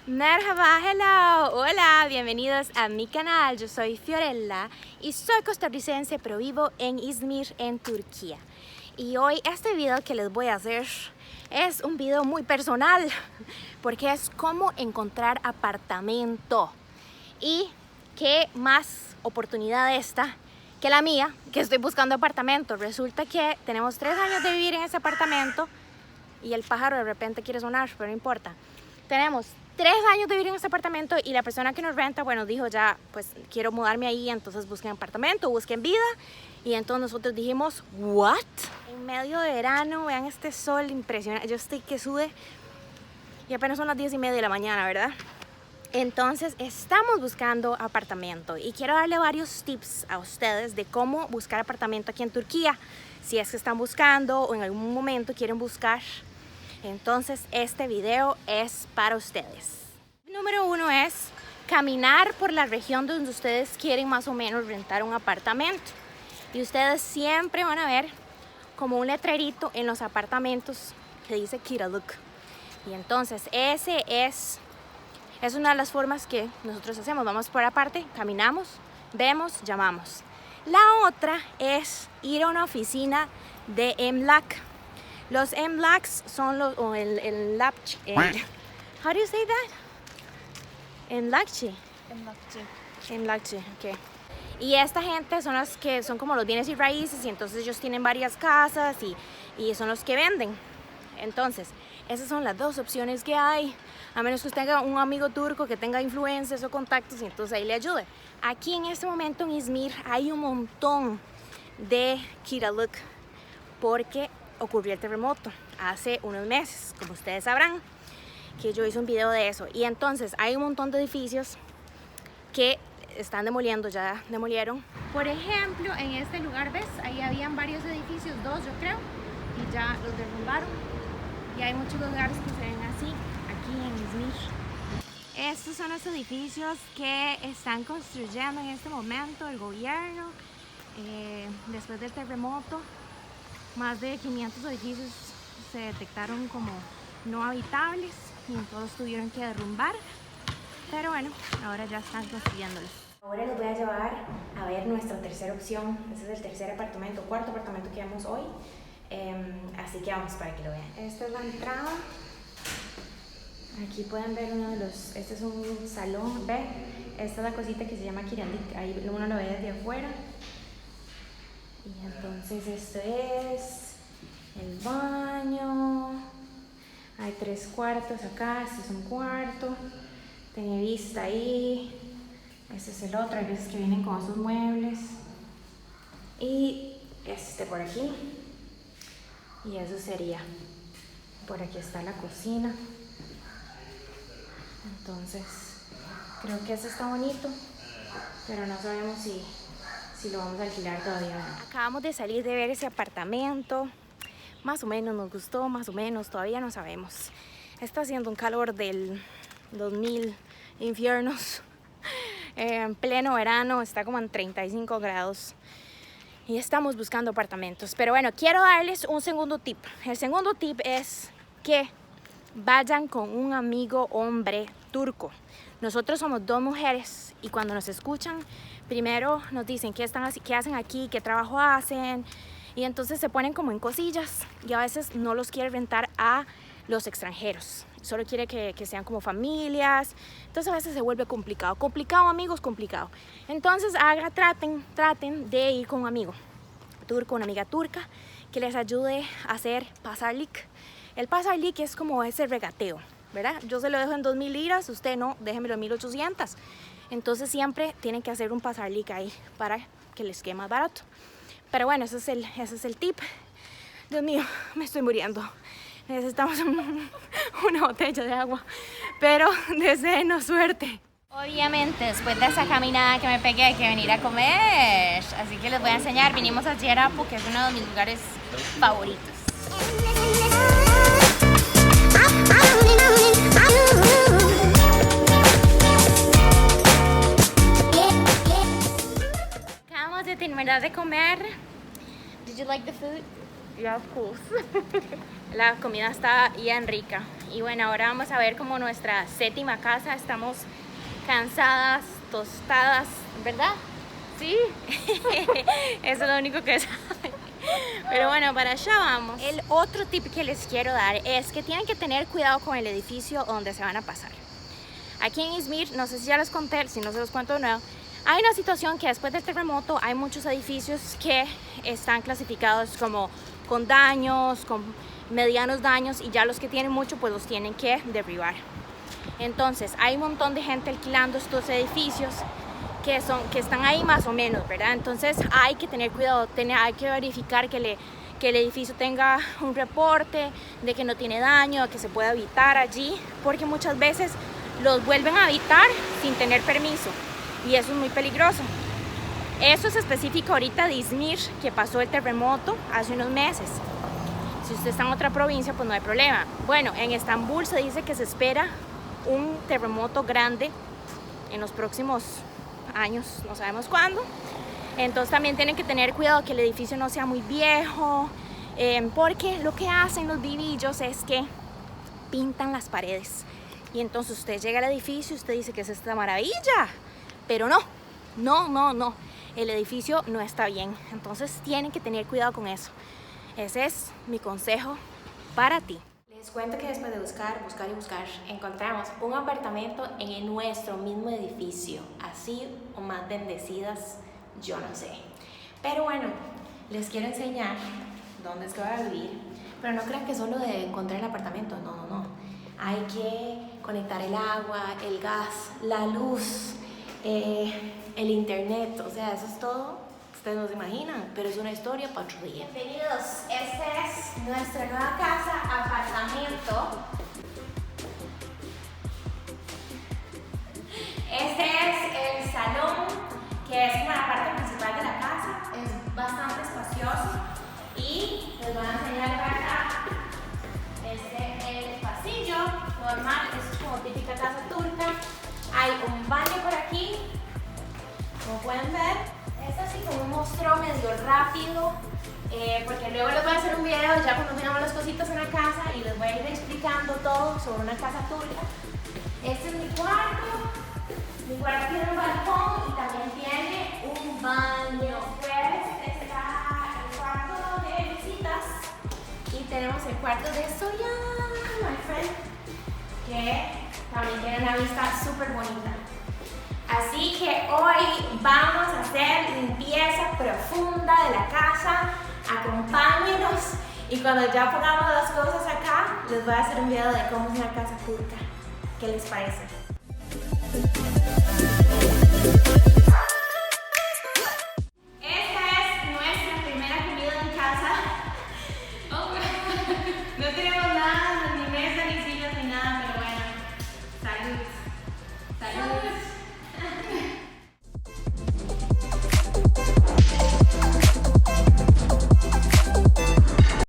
Merhaba, hello, hola, bienvenidos a mi canal. Yo soy Fiorella y soy costarricense, pero vivo en Izmir, en Turquía. Y hoy este video que les voy a hacer es un video muy personal, porque es cómo encontrar apartamento. Y qué más oportunidad esta que la mía, que estoy buscando apartamento. Resulta que tenemos 3 años de vivir en ese apartamento y el pájaro de repente quiere sonar, pero no importa. Tenemos 3 años de vivir en este apartamento y la persona que nos renta, bueno, dijo ya, pues quiero mudarme ahí, entonces busquen apartamento, busquen vida. Y entonces nosotros dijimos, ¿what? En medio de verano, vean este sol impresionante. Yo estoy que sude y apenas son las 10:30 de la mañana, ¿verdad? Entonces estamos buscando apartamento y quiero darle varios tips a ustedes de cómo buscar apartamento aquí en Turquía. Si es que están buscando o en algún momento quieren buscar, entonces este video es para ustedes. Número 1 es caminar por la región donde ustedes quieren más o menos rentar un apartamento. Y ustedes siempre van a ver como un letrerito en los apartamentos que dice Kiraluk. Y entonces ese es una de las formas que nosotros hacemos. Vamos por aparte, caminamos, vemos, llamamos. La otra es ir a una oficina de Emlak. Los Emlaks son los, o el Lapchi. How do you say that? Emlakchi. Emlakchi, ok. Y esta gente son los que son como los bienes y raíces, y entonces ellos tienen varias casas y son los que venden. Entonces, esas son las dos opciones que hay, a menos que usted tenga un amigo turco que tenga influencias o contactos y entonces ahí le ayude. Aquí en este momento en Izmir hay un montón de Kiraluk porque ocurrió el terremoto hace unos meses, como ustedes sabrán, que yo hice un video de eso. Y entonces hay un montón de edificios que están demoliendo, ya demolieron. Por ejemplo, en este lugar, ¿ves? Ahí habían varios edificios, 2 yo creo, y ya los derrumbaron. Y hay muchos lugares que se ven así, aquí en Izmir. Estos son los edificios que están construyendo en este momento el gobierno. Después del terremoto, más de 500 edificios se detectaron como no habitables y todos tuvieron que derrumbar. Pero bueno, ahora ya están construyéndolos. Ahora les voy a llevar a ver nuestra tercera opción. Este es el tercer apartamento, cuarto apartamento que vemos hoy. Así que vamos para que lo vean. Esta es la entrada. Aquí pueden ver uno de los, este es un salón, ve, esta es la cosita que se llama Kiraluk, ahí uno lo ve desde afuera. Y entonces esto es el baño, hay 3 cuartos acá, este es un cuarto, tiene vista ahí, este es el otro, hay veces que vienen con esos muebles. Y este por aquí. Y eso sería, por aquí está la cocina. Entonces, creo que eso está bonito, pero no sabemos si lo vamos a alquilar todavía. Acabamos de salir de ver ese apartamento, más o menos nos gustó, más o menos, todavía no sabemos. Está haciendo un calor del 2000 infiernos, en pleno verano, está como en 35 grados. Y estamos buscando apartamentos. Pero bueno, quiero darles un segundo tip. El segundo tip es que vayan con un amigo hombre turco. Nosotros somos 2 mujeres y cuando nos escuchan, primero nos dicen qué hacen aquí, qué trabajo hacen. Y entonces se ponen como en cosillas y a veces no los quiere rentar a los extranjeros. Solo quiere que sean como familias. Entonces a veces se vuelve complicado. Complicado, amigos, complicado. Entonces traten de ir con un amigo turco, una amiga turca, que les ayude a hacer pazarlık. El pazarlık es como ese regateo, ¿verdad? Yo se lo dejo en 2.000 liras, usted no, déjemelo en 1.800. Entonces siempre tienen que hacer un pazarlık ahí para que les quede más barato. Pero bueno, ese es el tip. Dios mío, me estoy muriendo. Necesitamos una botella de agua, pero deseenos suerte. Obviamente, después de esa caminada que me pegué, hay que venir a comer. Así que les voy a enseñar. Vinimos a Cierapo, que es uno de mis lugares favoritos. Acabamos de terminar de comer. Did you like the food? Yeah, of course. La comida está bien rica Y bueno, ahora vamos a ver como nuestra séptima casa. Estamos cansadas, tostadas, ¿verdad? Sí. Eso es lo único que sabe. Pero bueno, para allá vamos. El otro tip que les quiero dar es que tienen que tener cuidado con el edificio donde se van a pasar. Aquí en Izmir, no sé si ya les conté, si no se los cuento de nuevo, hay una situación que después del terremoto hay muchos edificios que están clasificados como con daños, con medianos daños, y ya los que tienen mucho pues los tienen que derribar. Entonces hay un montón de gente alquilando estos edificios que están ahí más o menos, ¿verdad? Entonces hay que tener cuidado, hay que verificar que el edificio tenga un reporte de que no tiene daño, que se pueda habitar allí, porque muchas veces los vuelven a habitar sin tener permiso y eso es muy peligroso. Eso es específico ahorita de Izmir, que pasó el terremoto hace unos meses. Si usted está en otra provincia, pues no hay problema. Bueno, en Estambul se dice que se espera un terremoto grande en los próximos años, no sabemos cuándo. Entonces también tienen que tener cuidado que el edificio no sea muy viejo, porque lo que hacen los vivillos es que pintan las paredes. Y entonces usted llega al edificio y usted dice que es esta maravilla, pero no, el edificio no está bien. Entonces tienen que tener cuidado con eso. Ese es mi consejo para ti. Les cuento que después de buscar, encontramos un apartamento en nuestro mismo edificio, así o más bendecidas, yo no sé. Pero bueno, les quiero enseñar dónde es que voy a vivir, pero no crean que solo de encontrar el apartamento, no. Hay que conectar el agua, el gas, la luz, el internet, o sea, eso es todo. Ustedes no se imaginan, pero es una historia para otro día. Bienvenidos, esta es nuestra nueva casa, apartamento. Este es el salón, que es como la parte principal de la casa, es bastante espacioso. Y les voy a enseñar acá, el pasillo normal, es como típica casa turca. Hay un baño por aquí, como pueden ver. Es así como un mostró medio rápido, porque luego les voy a hacer un video ya cuando tengamos las cositas en la casa y les voy a ir explicando todo sobre una casa turca. Este es mi cuarto tiene un balcón y también tiene un baño. Pues está el cuarto de visitas y tenemos el cuarto de Soyan, my friend, que también tiene una vista súper bonita. Así que hoy vamos a hacer limpieza profunda de la casa. Acompáñenos y cuando ya pongamos las cosas acá, les voy a hacer un video de cómo es una casa turca. ¿Qué les parece?